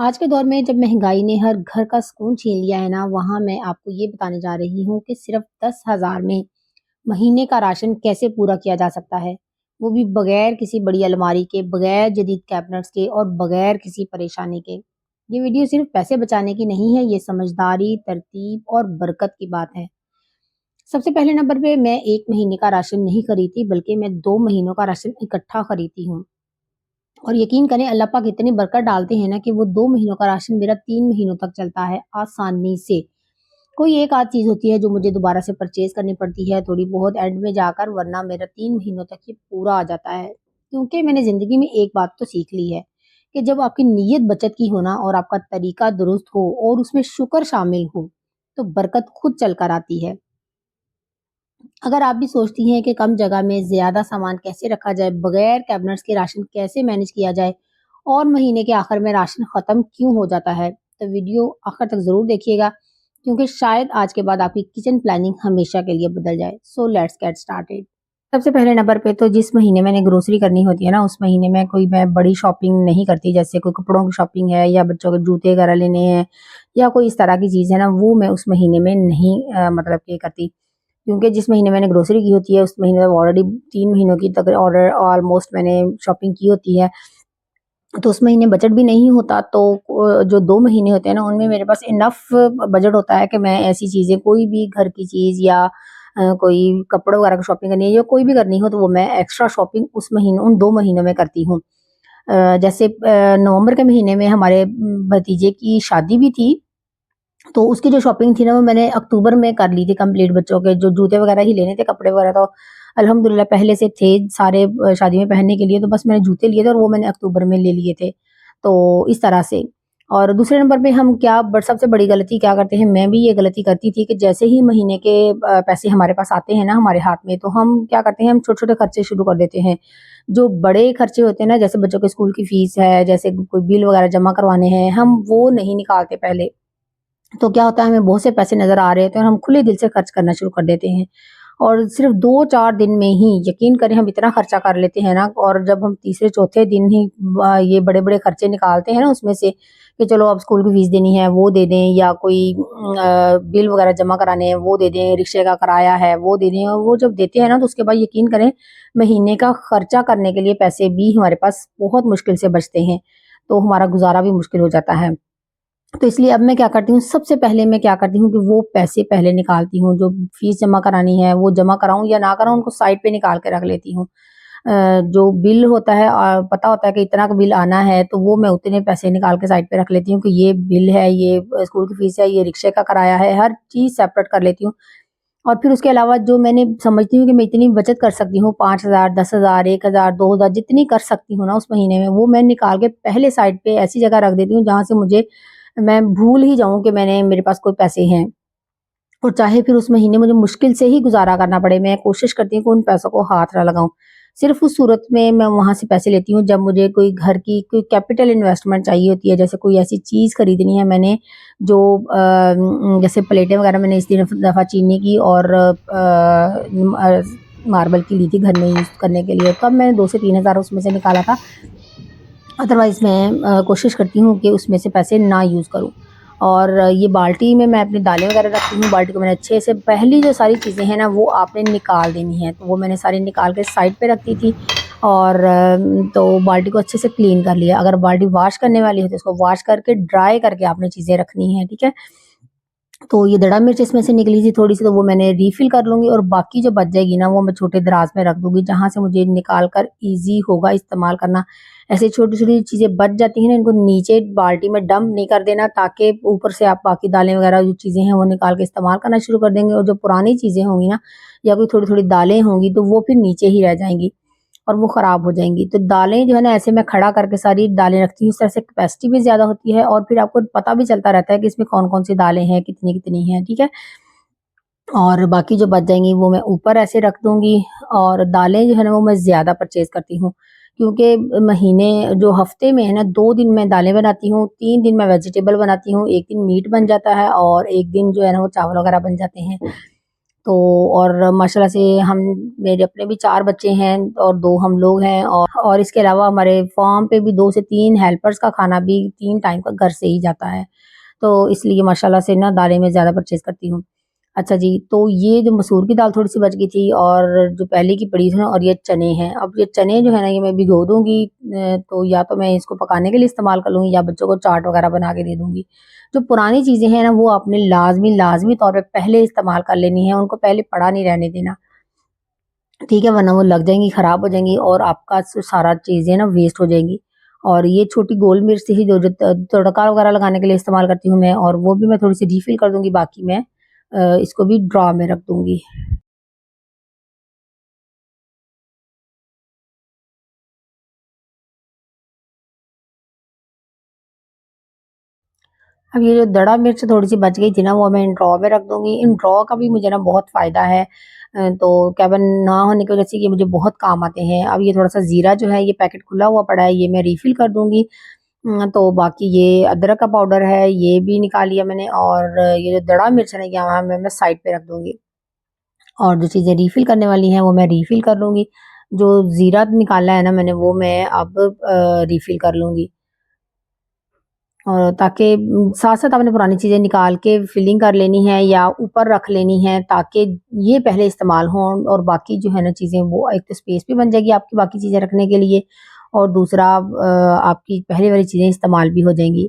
आज के दौर में जब महंगाई ने हर घर का सुकून छीन लिया है ना, वहाँ मैं आपको ये बताने जा रही हूँ कि सिर्फ 10,000 में महीने का राशन कैसे पूरा किया जा सकता है। वो भी बगैर किसी बड़ी अलमारी के, बगैर जदीद कैबिनेट्स के और बगैर किसी परेशानी के। ये वीडियो सिर्फ पैसे बचाने की नहीं है, ये समझदारी, तरतीब और बरकत की बात है। सबसे पहले नंबर पे मैं 1 महीने का राशन नहीं खरीदती, बल्कि मैं 2 महीनों का राशन इकट्ठा खरीदती हूँ। और यकीन करें अल्लाह पाक इतनी बरकत डालते हैं ना कि वो 2 महीनों का राशन मेरा 3 महीनों तक चलता है आसानी से। कोई एक आध चीज़ होती है जो मुझे दोबारा से परचेज़ करनी पड़ती है थोड़ी बहुत एंड में जाकर, वरना मेरा 3 महीनों तक ये पूरा आ जाता है। क्योंकि मैंने ज़िंदगी में एक बात तो सीख ली है कि जब आपकी नीयत बचत की हो ना और आपका तरीका दुरुस्त हो और उसमें शुक्र शामिल हो, तो बरकत खुद चल कर आती है। अगर आप भी सोचती हैं कि कम जगह में ज़्यादा सामान कैसे रखा जाए, बगैर कैबिनेट्स के राशन कैसे मैनेज किया जाए और महीने के आखिर में राशन ख़त्म क्यों हो जाता है, तो वीडियो आखिर तक ज़रूर देखिएगा, क्योंकि शायद आज के बाद आपकी किचन प्लानिंग हमेशा के लिए बदल जाए। So let's get started. सबसे पहले नंबर पे तो जिस महीने मैंने ग्रोसरी करनी होती है ना, उस महीने में मैं बड़ी शॉपिंग नहीं करती, जैसे कोई कपड़ों की शॉपिंग है या बच्चों के जूते वगैरह लेने हैं या कोई इस तरह की चीज़ है ना, वो मैं उस महीने में नहीं मतलब कि करती। क्योंकि जिस महीने मैंने ग्रोसरी की होती है, उस महीने में ऑलरेडी 3 महीनों की तक ऑर्डर ऑलमोस्ट मैंने शॉपिंग की होती है, तो उस महीने बजट भी नहीं होता, तो जो 2 महीने होते हैं ना, उनमें मेरे पास इनफ बजट होता है कि मैं ऐसी चीज़ें कोई भी घर की चीज़ या कोई कपड़ों वगैरह की शॉपिंग करनी है या कोई भी करनी हो, तो वो मैं एक्स्ट्रा शॉपिंग उस महीने उन 2 महीनों में करती हूँ। जैसे नवंबर के महीने में हमारे भतीजे की शादी भी थी, तो उसकी जो शॉपिंग थी ना, वो मैंने अक्टूबर में कर ली थी कंप्लीट। बच्चों के जो जूते वगैरह ही लेने थे, कपड़े वगैरह तो अल्हम्दुलिल्लाह पहले से थे सारे शादी में पहनने के लिए, तो बस मैंने जूते लिए थे और वो मैंने अक्टूबर में ले लिए थे। तो इस तरह से। और दूसरे नंबर पे हम क्या सबसे बड़ी गलती क्या करते हैं, मैं भी ये गलती करती थी कि जैसे ही महीने के पैसे हमारे पास आते हैं ना हमारे हाथ में, तो हम क्या करते हैं, हम छोटे-छोटे खर्चे शुरू कर देते हैं। जो बड़े खर्चे होते हैं ना, जैसे बच्चों के स्कूल की फीस है, जैसे कोई बिल वगैरह जमा करवाने हैं, हम वो नहीं निकालते पहले। तो क्या होता है, हमें बहुत से पैसे नज़र आ रहे होते हैं और हम खुले दिल से खर्च करना शुरू कर देते हैं। और सिर्फ़ 2-4 दिन में ही यकीन करें हम इतना खर्चा कर लेते हैं ना, और जब हम तीसरे-चौथे दिन ही ये बड़े-बड़े खर्चे निकालते हैं ना उसमें से, कि चलो अब स्कूल की फ़ीस देनी है वो दे दें, या कोई बिल वग़ैरह जमा कराने हैं वो दे दें, रिक्शे का किराया है वो दे दें, और वो जब देते हैं ना, तो उसके बाद यकीन करें महीने का खर्चा करने के लिए पैसे भी हमारे पास बहुत मुश्किल से बचते हैं। तो हमारा गुज़ारा भी मुश्किल हो जाता है। तो इसलिए अब मैं क्या करती हूँ, सबसे पहले मैं क्या करती हूँ कि वो पैसे पहले निकालती हूँ, जो फीस जमा करानी है वो जमा कराऊँ या ना कराऊँ, उनको साइड पे निकाल के रख लेती हूँ। जो बिल होता है, पता होता है कि इतना का बिल आना है, तो वो मैं उतने पैसे निकाल के साइड पे रख लेती हूँ कि ये बिल है, ये स्कूल की फीस है, ये रिक्शे का किराया है, हर चीज़ सेपरेट कर लेती हूँ। और फिर उसके अलावा जो मैंने समझती हूँ कि मैं इतनी बचत कर सकती हूँ, 5,000, 10,000, 1,000, 2,000 जितनी कर सकती हूँ ना उस महीने में, वो मैं निकाल के पहले साइड पे ऐसी जगह रख देती हूँ जहाँ से मैं भूल ही जाऊँ कि मेरे पास कोई पैसे हैं। और चाहे फिर उस महीने मुझे मुश्किल से ही गुज़ारा करना पड़े, मैं कोशिश करती हूँ कि उन पैसों को हाथ ना लगाऊँ। सिर्फ़ उस सूरत में मैं वहाँ से पैसे लेती हूँ जब मुझे कोई घर की कोई कैपिटल इन्वेस्टमेंट चाहिए होती है, जैसे कोई ऐसी चीज़ खरीदनी है मैंने, जो जैसे प्लेटें वग़ैरह मैंने इस दफ़ा चीनी की और मार्बल की ली थी घर में यूज़ करने के लिए, तब मैंने 2 से 3,000 उसमें से निकाला था। अदरवाइज़ मैं कोशिश करती हूँ कि उसमें से पैसे ना यूज़ करूँ। और ये बाल्टी में मैं अपनी दालें वगैरह रखती हूँ, बाल्टी को मैंने अच्छे से पहली जो सारी चीज़ें हैं ना वो आपने निकाल देनी है, तो वो मैंने सारी निकाल के साइड पे रखती थी। और तो बाल्टी को अच्छे से क्लीन कर लिया। अगर बाल्टी वॉश करने वाली है तो उसको वॉश करके ड्राई करके आपने चीज़ें रखनी है, ठीक है? तो ये दड़ा मिर्च इसमें से निकली थी थोड़ी-सी, तो वो मैंने रीफ़िल कर लूँगी और बाकी जो बच जाएगी ना, वो मैं छोटे दराज़ में रख दूँगी, जहाँ से मुझे निकाल कर ईज़ी होगा इस्तेमाल करना। ऐसे छोटी-छोटी चीज़ें बच जाती हैं ना, इनको नीचे बाल्टी में डंप नहीं कर देना, ताकि ऊपर से आप बाकी दालें वग़ैरह जो चीज़ें हैं, वो निकाल के इस्तेमाल करना शुरू कर देंगे, और जो पुरानी चीज़ें होंगी ना, या कोई थोड़ी-थोड़ी दालें होंगी, तो वो फिर नीचे ही रह जाएँगी और वो ख़राब हो जाएँगी। तो दालें जो है ना, ऐसे मैं खड़ा करके सारी दालें रखती हूँ, इस तरह से कैपेसिटी भी ज़्यादा होती है और फिर आपको पता भी चलता रहता है कि इसमें कौन-कौन सी दालें हैं, कितनी-कितनी हैं, ठीक है? और बाकी जो बच जाएँगी वो मैं ऊपर ऐसे रख दूँगी। और दालें जो है ना, वो मैं ज़्यादा परचेज़ करती हूँ, क्योंकि महीने जो हफ़्ते में है ना, 2 दिन मैं दालें बनाती हूँ, 3 दिन मैं वेजिटेबल बनाती हूँ, 1 दिन मीट बन जाता है और 1 दिन जो है ना वो चावल वग़ैरह बन जाते हैं। तो और माशाल्लाह से हम मेरे अपने भी 4 बच्चे हैं और 2 हम लोग हैं और इसके अलावा हमारे फार्म पे भी 2 से 3 हेल्पर्स का खाना भी 3 टाइम का घर से ही जाता है। तो इसलिए माशाल्लाह से ना दालें मैं ज़्यादा परचेज़ करती हूँ। अच्छा जी, तो ये जो मसूर की दाल थोड़ी-सी बच गई थी और जो पहले की पड़ी थी ना और ये चने हैं। अब ये चने जो है ना ये मैं भिगो दूँगी तो या तो मैं इसको पकाने के लिए इस्तेमाल कर लूँगी या बच्चों को चाट वग़ैरह बना के दे दूँगी। जो पुरानी चीज़ें हैं ना वो आपने लाज़मी तौर पे पहले इस्तेमाल कर लेनी है, उनको पहले पड़ा नहीं रहने देना। ठीक है, वरना वो लग जाएँगी, खराब हो जाएँगी और आपका जो सारा चीज़ें ना वेस्ट हो जाएँगी। और ये छोटी गोल मिर्च थी जो जो तड़का वग़ैरह लगाने के लिए इस्तेमाल करती हूँ मैं और वो भी मैं थोड़ी-सी रिफ़िल कर दूँगी, बाकी मैं इसको भी ड्रॉ में रख दूँगी। अब ये जो दड़ा मिर्च थोड़ी-सी बच गई थी ना, वो मैं इन ड्रॉ में रख दूँगी। इन ड्रॉ का भी मुझे ना बहुत फ़ायदा है। तो केबिन ना होने की वजह से ये मुझे बहुत काम आते हैं। अब ये थोड़ा-सा ज़ीरा जो है, ये पैकेट खुला हुआ पड़ा है, ये मैं रिफ़िल कर दूँगी। तो बाकी ये अदरक का पाउडर है, ये भी निकाल लिया मैंने और ये जो दड़ा मिर्च है ना, यहाँ मैं साइड पे रख दूँगी। और जो चीज़ें रिफ़िल करने वाली हैं, वो मैं रिफ़िल कर लूँगी। जो ज़ीरा निकाला है ना मैंने, वो मैं अब रिफ़िल कर लूँगी। और ताकि साथ-साथ आपने पुरानी चीज़ें निकाल के फिलिंग कर लेनी है या ऊपर रख लेनी है ताकि ये पहले इस्तेमाल हों और बाकी जो है ना चीज़ें वो एक तो स्पेस भी बन जाएगी आपकी बाकी चीज़ें रखने के लिए और दूसरा आपकी पहले वाली चीज़ें इस्तेमाल भी हो जाएँगी।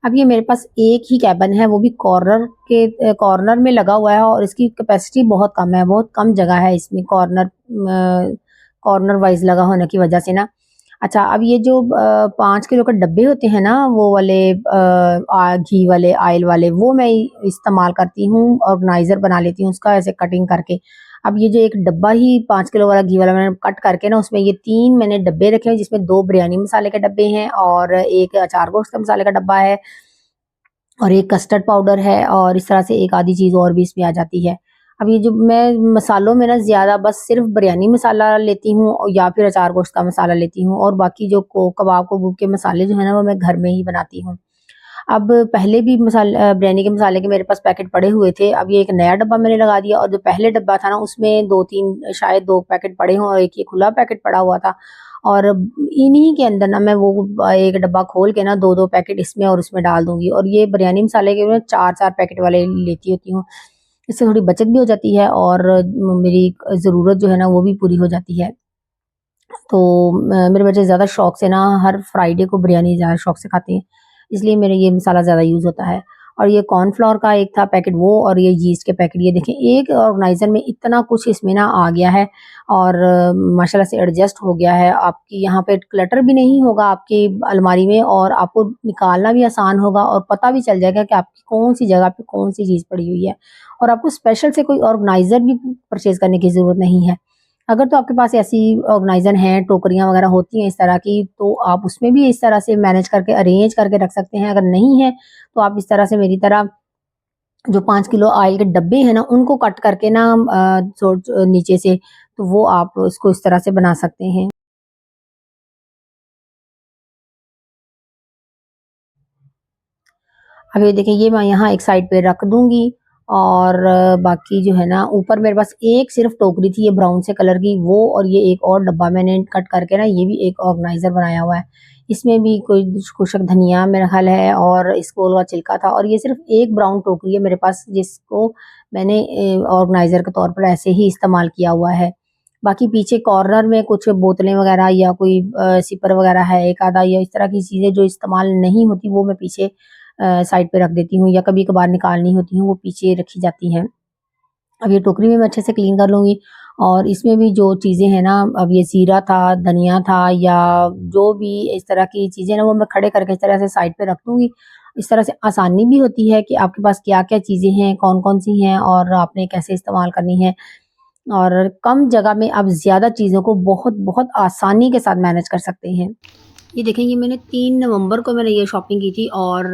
अब ये मेरे पास एक ही केबिन है, वो भी कॉर्नर में लगा हुआ है और इसकी कैपेसिटी बहुत कम है, बहुत कम जगह है इसमें कॉर्नर वाइज़ लगा होने की वजह से ना। अच्छा, अब ये जो 5 किलो के डब्बे होते हैं ना, वो वाले घी वाले, ऑयल वाले, वो मैं इस्तेमाल करती हूँ, ऑर्गेनाइज़र बना लेती हूँ उसका ऐसे कटिंग करके। अब ये जो एक डब्बा ही 5 किलो वाला घी वाला मैंने कट करके ना उसमें ये 3 मैंने डब्बे रखे हैं जिसमें 2 बिरयानी मसाले के डब्बे हैं और 1 अचार गोश्त के मसाले का डब्बा है और एक कस्टर्ड पाउडर है और इस तरह से एक आधी चीज़ और भी इसमें आ जाती है। अब ये जो मैं मसालों में ना ज़्यादा बस सिर्फ़ बिरयानी मसाला लेती हूँ या फिर अचार गोश्त का मसाला लेती हूँ और बाकी जो कबाब कबूब के मसाले जो है ना वो मैं घर में ही बनाती हूँ। अब पहले भी बिरयानी के मसाले के मेरे पास पैकेट पड़े हुए थे। अब ये एक नया डब्बा मैंने लगा दिया और जो पहले डब्बा था ना उसमें 2-3 शायद 2 पैकेट पड़े हों और एक ये खुला पैकेट पड़ा हुआ था। और इन्हीं के अंदर ना मैं वो एक डब्बा खोल के ना 2-2 पैकेट इसमें और उसमें डाल दूँगी और ये बिरयानी मसाले के मैं 4-4 पैकेट वाले लेती होती हूँ। इससे थोड़ी बचत भी हो जाती है और मेरी ज़रूरत जो है ना वो भी पूरी हो जाती है। तो मेरे बच्चे ज़्यादा शौक से ना हर फ्राइडे को बिरयानी ज़्यादा शौक से खाते हैं, इसलिए मेरा ये मसाला ज़्यादा यूज़ होता है। और ये कॉर्नफ्लोर का एक था पैकेट वो और ये यीस्ट के पैकेट ये देखें एक ऑर्गेनाइज़र में इतना कुछ इसमें ना आ गया है और माशाल्लाह से एडजस्ट हो गया है। आपकी यहाँ पे क्लटर भी नहीं होगा आपकी अलमारी में और आपको निकालना भी आसान होगा और पता भी चल जाएगा कि आपकी कौन-सी जगह पे कौन-सी चीज़ पड़ी हुई है। और आपको स्पेशल से कोई ऑर्गेनाइज़र भी परचेज़ करने की ज़रूरत नहीं है। अगर तो आपके पास ऐसी ऑर्गेनाइज़र हैं, टोकरियाँ वगैरह होती हैं इस तरह की, तो आप उसमें भी इस तरह से मैनेज करके अरेंज करके रख सकते हैं। अगर नहीं है, तो आप इस तरह से मेरी तरह जो 5 किलो ऑयल के डब्बे हैं ना, उनको कट करके ना नीचे से, तो वो आप उसको इस तरह से बना सकते हैं। अब ये देखिए ये मैं यहाँ एक साइड पे रख दूँगी और बाकी जो है ना ऊपर मेरे पास एक सिर्फ़ टोकरी थी ये ब्राउन से कलर की वो और ये एक और डब्बा मैंने कट करके ना ये भी एक ऑर्गेनाइज़र बनाया हुआ है। इसमें भी कोई खुशक धनिया मेरा ख़्याल है और इसको का छिलका था और ये सिर्फ़ एक ब्राउन टोकरी है मेरे पास जिसको मैंने ऑर्गेनाइज़र के तौर पर ऐसे ही इस्तेमाल किया हुआ है। बाकी पीछे कॉर्नर में कुछ बोतलें वग़ैरह या कोई सिपर वग़ैरह है एक आधा या इस तरह की चीज़ें जो इस्तेमाल नहीं होती वो मैं पीछे साइड पे रख देती हूँ या कभी-कभार निकालनी होती हैं, वो पीछे रखी जाती हैं। अब ये टोकरी में मैं अच्छे से क्लीन कर लूँगी और इसमें भी जो चीज़ें हैं ना, अब ये ज़ीरा था, धनिया था या जो भी इस तरह की चीज़ें ना, वो मैं खड़े करके इस तरह से साइड पे रख दूँगी। इस तरह से आसानी भी होती है कि आपके पास क्या-क्या चीज़ें हैं, कौन-कौन सी हैं और आपने कैसे इस्तेमाल करनी है और कम जगह में आप ज़्यादा चीज़ों को बहुत-बहुत आसानी के साथ मैनेज कर सकते हैं। ये देखें ये मैंने 3 नवंबर को मैंने ये शॉपिंग की थी और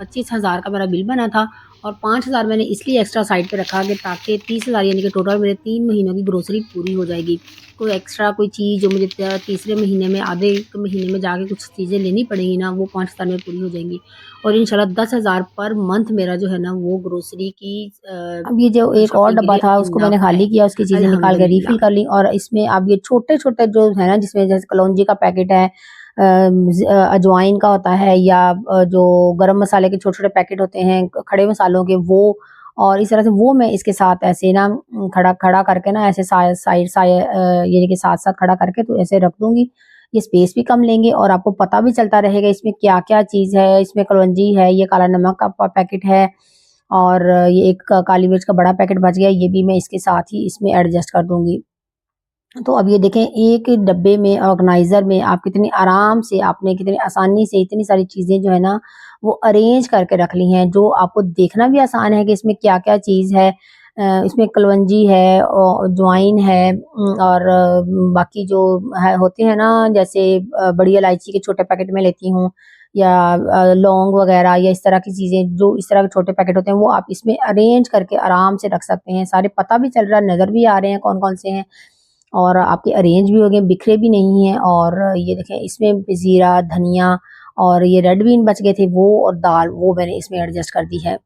25,000 का मेरा बिल बना था और 5,000 मैंने इसलिए एक्स्ट्रा साइड पे रखा कि ताकि 30,000 यानी कि टोटल मेरे 3 महीनों की ग्रोसरी पूरी हो जाएगी। कोई एक्स्ट्रा कोई चीज़ जो मुझे तीसरे महीने में आधे एक महीने में जाके कुछ चीज़ें लेनी पड़ेंगी ना, वो 5,000 में पूरी हो जाएंगी। और इंशाल्लाह 10,000 पर मंथ मेरा जो है ना वो ग्रोसरी की अब ये जो एक और शॉपिंग के डब्बा लिए था उसको मैंने इनफ है, खाली किया, उसकी चीज़ें निकाल के अल्हम्दुलिल्लाह। रिफ़िल कर ली। और इसमें अब ये छोटे-छोटे जो है ना, जिसमें जैसे कलौंजी का पैकेट है, अजवाइन का होता है, या जो गरम मसाले के छोटे-छोटे पैकेट होते हैं खड़े मसालों के, वो और इस तरह से वो मैं इसके साथ ऐसे ना खड़ा खड़ा करके ना ऐसे साइड यानी कि साथ-साथ खड़ा करके तो ऐसे रख दूँगी। ये स्पेस भी कम लेंगे और आपको पता भी चलता रहेगा इसमें क्या-क्या चीज़ है। इसमें कलौंजी है, ये काला नमक का पैकेट है, और ये एक काली मिर्च का बड़ा पैकेट बच गया, ये भी मैं इसके साथ ही इसमें एडजस्ट कर दूँगी। तो अब ये देखें, एक डब्बे में ऑर्गेनाइज़र में आप कितनी आराम से, आपने कितनी आसानी से इतनी सारी चीज़ें जो है ना वो अरेंज करके रख ली हैं, जो आपको देखना भी आसान है कि इसमें क्या-क्या चीज़ है। इसमें कलवंजी है, अजवाइन है, और बाकी जो है होते हैं ना, जैसे बड़ी इलायची के छोटे पैकेट में लेती हूँ, या लौंग वगैरह, या इस तरह की चीज़ें जो इस तरह के छोटे पैकेट होते हैं, वो आप इसमें अरेंज करके आराम से रख सकते हैं। सारे पता भी चल रहा है, नज़र भी आ रहे हैं कौन-कौन से हैं, और आपके अरेंज भी हो गए, बिखरे भी नहीं हैं। और ये देखें, इसमें ज़ीरा, धनिया और ये रेड बीन बच गए थे वो, और दाल वो मैंने इसमें एडजस्ट कर दी है।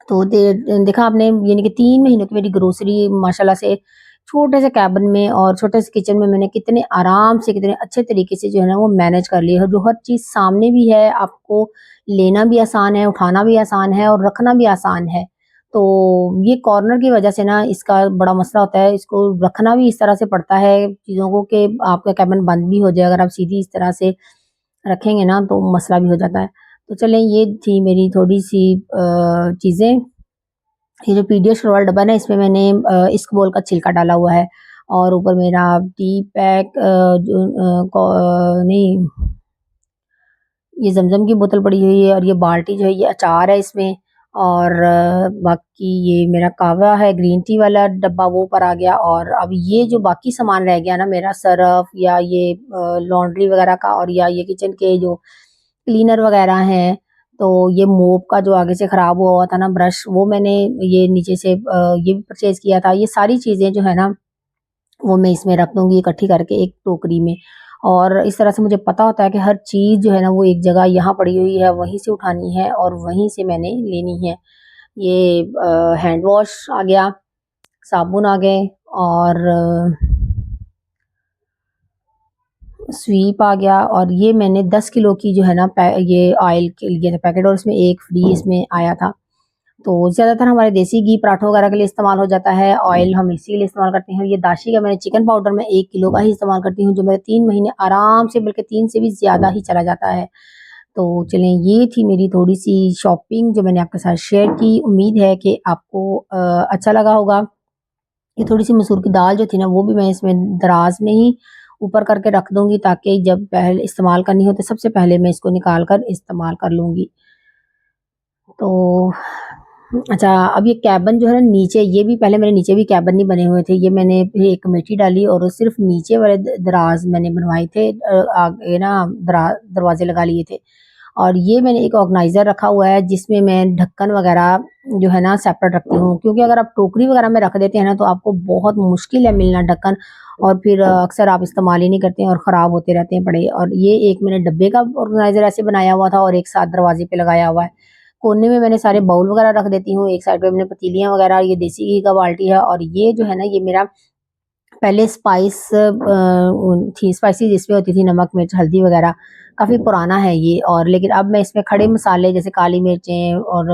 तो देखा आपने, यानी कि 3 महीनों की मेरी ग्रोसरी माशाल्लाह से छोटे से कैबिन में और छोटे से किचन में मैंने कितने आराम से, कितने अच्छे तरीके से जो है ना वो मैनेज कर ली है। जो हर चीज़ सामने भी है, आपको लेना भी आसान है, उठाना भी आसान है और रखना भी आसान है। तो ये कॉर्नर की वजह से ना इसका बड़ा मसला होता है, इसको रखना भी इस तरह से पड़ता है चीज़ों को कि आपका कैबिन बंद भी हो जाए, अगर आप सीधी इस तरह से रखेंगे ना तो मसला भी हो जाता है। तो चलें, ये थी मेरी थोड़ी-सी चीज़ें। ये जो पीडियाश्योर वाला डब्बा है ना, इसमें मैंने इसबगोल का छिलका डाला हुआ है, और ऊपर मेरा टी पैक जो नहीं, ये ज़मज़म की बोतल पड़ी हुई है, और ये बाल्टी जो है ये अचार है इसमें, और बाकी ये मेरा कहवा है ग्रीन टी वाला डब्बा, वो ऊपर आ गया। और अब ये जो बाकी सामान रह गया ना मेरा, सर्फ या ये लॉन्ड्री वगैरह का, और या ये किचन के जो क्लीनर वगैरह हैं, तो ये मोप का जो आगे से ख़राब हुआ हुआ था ना ब्रश, वो मैंने ये नीचे से ये भी परचेज़ किया था। ये सारी चीज़ें जो है ना वो मैं इसमें रख दूँगी इकट्ठी करके एक टोकरी में। और इस तरह से मुझे पता होता है कि हर चीज़ जो है ना वो एक जगह यहाँ पड़ी हुई है, वहीं से उठानी है और वहीं से मैंने लेनी है। ये हैंड वॉश आ गया, साबुन आ गए, और स्वीप आ गया, और ये मैंने 10 किलो की जो है ना ये ऑयल के लिए था पैकेट, और इसमें एक फ्री इसमें आया था। तो ज़्यादातर हमारे देसी घी पराठों वगैरह के लिए इस्तेमाल हो जाता है, ऑयल हम इसी के लिए इस्तेमाल करते हैं। ये दाशी का मैंने चिकन पाउडर मैं 1 किलो का ही इस्तेमाल करती हूँ, जो मेरे 3 महीने आराम से, बल्कि 3 से भी ज़्यादा ही चला जाता है। तो चलें, ये थी मेरी थोड़ी-सी शॉपिंग जो मैंने आपके साथ शेयर की। उम्मीद है कि आपको अच्छा लगा होगा। ये थोड़ी-सी मसूर की दाल जो थी ना, वो भी मैं इसमें दराज़ में ही ऊपर करके रख दूँगी, ताकि जब पहले इस्तेमाल करनी हो तो सबसे पहले मैं इसको निकाल कर इस्तेमाल कर लूँगी। तो अच्छा, अब ये कैबिन जो है ना नीचे, ये भी पहले मेरे नीचे भी कैबिन नहीं बने हुए थे। ये मैंने फिर एक कमेटी डाली और सिर्फ़ नीचे वाले दराज़ मैंने बनवाए थे, आगे ना दरवाज़े लगा लिए थे। और ये मैंने एक ऑर्गेनाइज़र रखा हुआ है, जिसमें मैं ढक्कन वगैरह जो है ना सेपरेट रखती हूँ, क्योंकि अगर आप टोकरी वगैरह में रख देते हैं ना तो आपको बहुत मुश्किल है मिलना ढक्कन, और फिर अक्सर आप इस्तेमाल ही नहीं करते हैं और ख़राब होते रहते हैं पड़े। और ये एक मैंने डब्बे का ऑर्गेनाइज़र ऐसे बनाया हुआ था, और एक साथ दरवाजे पे लगाया हुआ है। कोने में मैंने सारे बाउल वगैरह रख देती हूँ, एक साइड पे मैंने पतीलियाँ वगैरह, ये देसी घी का बाल्टी है, और ये जो है ना ये मेरा पहले थी स्पाइसी जिसमें होती थी, नमक, मिर्च, हल्दी वगैरह, काफ़ी पुराना है ये। और लेकिन अब मैं इसमें खड़े मसाले जैसे काली मिर्चें और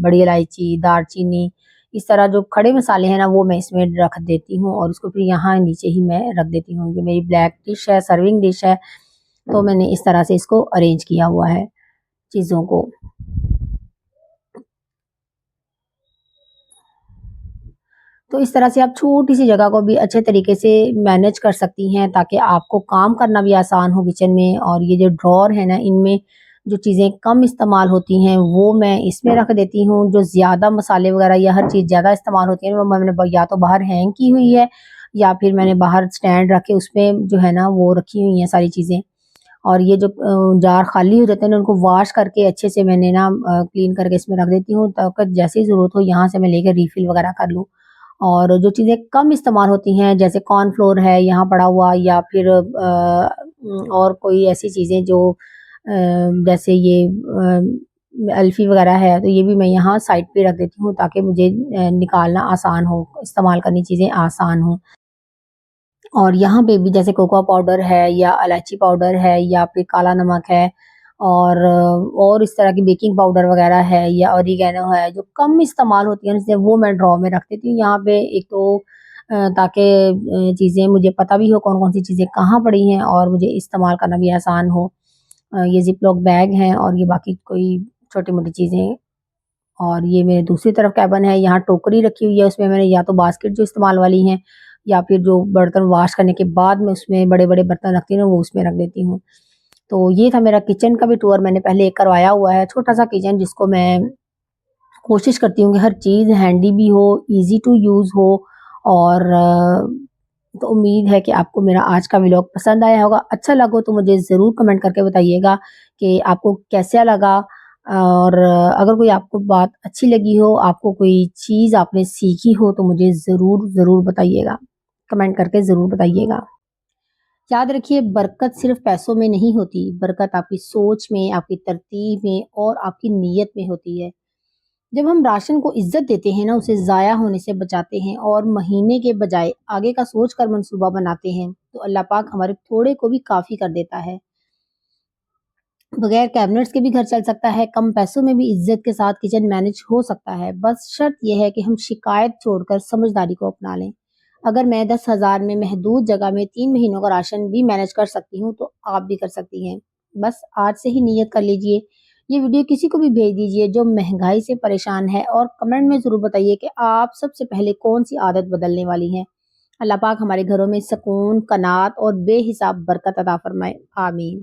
बड़ी इलायची, दालचीनी, इस तरह जो खड़े मसाले हैं ना वो मैं इसमें रख देती हूँ, और उसको फिर यहाँ नीचे ही मैं रख देती हूँ। ये मेरी ब्लैक डिश है, सर्विंग डिश है, तो मैंने इस तरह से इसको अरेंज किया हुआ है चीज़ों को। तो इस तरह से आप छोटी-सी जगह को भी अच्छे तरीके से मैनेज कर सकती हैं, ताकि आपको काम करना भी आसान हो किचन में। और ये जो ड्रॉअर है ना, इनमें जो चीज़ें कम इस्तेमाल होती हैं, वो मैं इसमें रख देती हूँ। जो ज़्यादा मसाले वगैरह या हर चीज़ ज़्यादा इस्तेमाल होती है, वो मैंने या तो बाहर हैंग की हुई है, या फिर मैंने बाहर स्टैंड रख के उसमें जो है ना, वो रखी हुई हैं सारी चीज़ें। और ये जो जार खाली हो जाते हैं ना उनको वॉश करके अच्छे से मैंने ना क्लीन करके इसमें रख देती हूँ, ताकि जैसे ही ज़रूरत हो यहाँ से मैं लेकर रीफ़िल वगैरह कर लूँ। और जो चीज़ें कम इस्तेमाल होती हैं जैसे कॉर्नफ्लोर है यहाँ पड़ा हुआ, या फिर और कोई ऐसी चीज़ें जो जैसे ये अल्फ़ी वगैरह है, तो ये भी मैं यहाँ साइड पे रख देती हूँ ताकि मुझे निकालना आसान हो, इस्तेमाल करनी चीज़ें आसान हों। और यहाँ पे भी जैसे कोकोआ पाउडर है या इलायची पाउडर है या फिर काला नमक है, और इस तरह की बेकिंग पाउडर वगैरह है या ऑरिगेनो है जो कम इस्तेमाल होती है, इसलिए वो मैं ड्रॉ में रख देती हूँ यहाँ पे। एक तो ताकि चीज़ें मुझे पता भी हो कौन-कौन सी चीज़ें कहाँ पड़ी हैं और मुझे इस्तेमाल करना भी आसान हो। ये ज़िप-लॉक बैग हैं और ये बाकी कोई छोटी-मोटी चीज़ें। और ये मेरे दूसरी तरफ कैबिन है, यहाँ टोकरी रखी हुई है, उसमें मैंने या तो बास्केट जो इस्तेमाल वाली हैं या फिर जो बर्तन वॉश करने के बाद मैं उसमें बड़े-बड़े बर्तन रखती हूँ ना, वो उसमें रख देती हूँ। तो ये था मेरा किचन का भी टूर, मैंने पहले एक करवाया हुआ है, छोटा-सा किचन जिसको मैं कोशिश करती हूँ कि हर चीज़ हैंडी भी हो, ईज़ी टू यूज़ हो। और तो उम्मीद है कि आपको मेरा आज का व्लॉग पसंद आया होगा। अच्छा लगा हो तो मुझे ज़रूर कमेंट करके बताइएगा कि आपको कैसा लगा। और अगर कोई आपको बात अच्छी लगी हो, आपको कोई चीज़ आपने सीखी हो तो मुझे ज़रूर बताइएगा। कमेंट करके ज़रूर बताइएगा। याद रखिए बरकत सिर्फ़ पैसों में नहीं होती, बरकत आपकी सोच में, आपकी तरतीब में और आपकी नीयत में होती है। जब हम राशन को इज़्ज़त देते हैं ना, उसे ज़ाया होने से बचाते हैं और महीने के बजाय आगे का सोच कर मंसूबा बनाते हैं, तो अल्लाह पाक हमारे थोड़े को भी काफ़ी कर देता है। बगैर कैबिनेट्स के भी घर चल सकता है, कम पैसों में भी इज़्ज़त के साथ किचन मैनेज हो सकता है। बस शर्त ये है कि हम शिकायत छोड़कर समझदारी को अपना लें। अगर मैं 10,000 में महदूद जगह में 3 महीनों का राशन भी मैनेज कर सकती हूँ, तो आप भी कर सकती हैं। बस आज से ही नियत कर लीजिए। ये वीडियो किसी को भी भेज दीजिए जो महँगाई से परेशान है, और कमेंट में ज़रूर बताइए कि आप सबसे पहले कौन-सी आदत बदलने वाली हैं। अल्लाह पाक हमारे घरों में सुकून, कनात और बेहिसाब बरकत अता फरमाए। आमीन।